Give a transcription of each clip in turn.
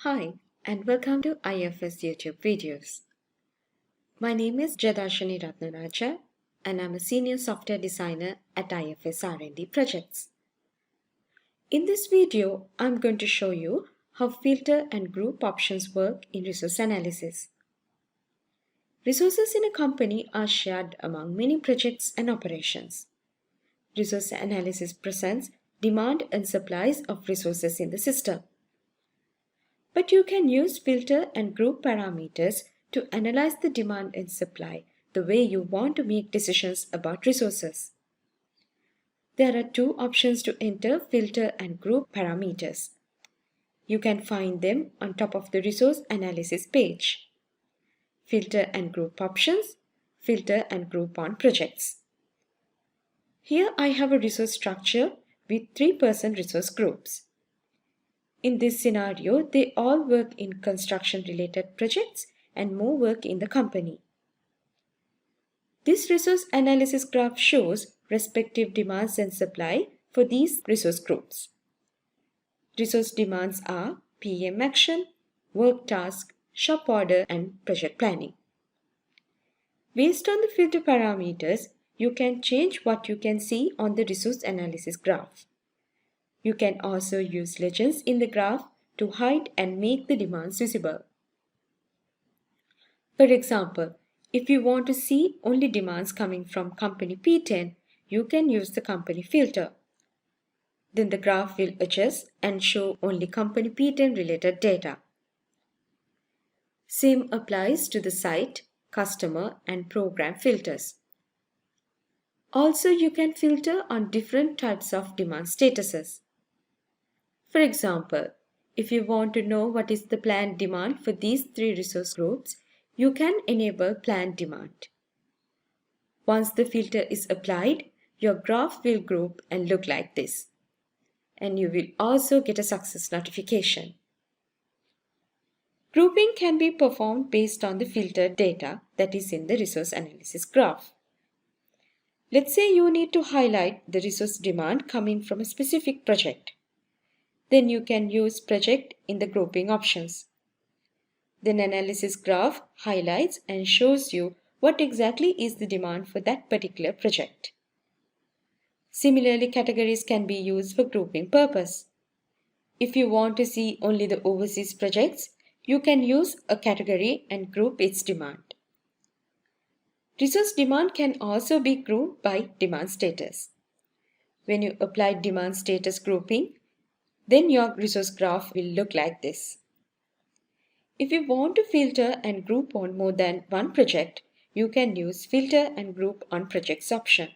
Hi, and welcome to IFS YouTube videos. My name is Jadashani Ratnaraja, and I'm a senior software designer at IFS R&D Projects. In this video, I'm going to show you how filter and group options work in resource analysis. Resources in a company are shared among many projects and operations. Resource analysis presents demand and supplies of resources in the system. But you can use filter and group parameters to analyze the demand and supply the way you want to make decisions about resources. There are two options to enter filter and group parameters. You can find them on top of the resource analysis page. Filter and group options, filter and group on projects. Here I have a resource structure with 3% resource groups. In this scenario, they all work in construction-related projects and more work in the company. This resource analysis graph shows respective demands and supply for these resource groups. Resource demands are PM action, work task, shop order, and project planning. Based on the filter parameters, you can change what you can see on the resource analysis graph. You can also use legends in the graph to hide and make the demands visible. For example, if you want to see only demands coming from company P10, you can use the company filter. Then the graph will adjust and show only company P10 related data. Same applies to the site, customer, and program filters. Also, you can filter on different types of demand statuses. For example, if you want to know what is the planned demand for these three resource groups, you can enable planned demand. Once the filter is applied, your graph will group and look like this. And you will also get a success notification. Grouping can be performed based on the filtered data that is in the resource analysis graph. Let's say you need to highlight the resource demand coming from a specific project. Then you can use project in the grouping options. Then analysis graph highlights and shows you what exactly is the demand for that particular project. Similarly, categories can be used for grouping purpose. If you want to see only the overseas projects, you can use a category and group its demand. Resource demand can also be grouped by demand status. When you apply demand status grouping, then your resource graph will look like this. If you want to filter and group on more than one project, you can use filter and group on projects option.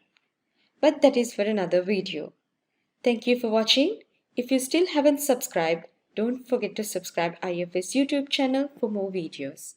But that is for another video. Thank you for watching. If you still haven't subscribed, don't forget to subscribe IFS YouTube channel for more videos.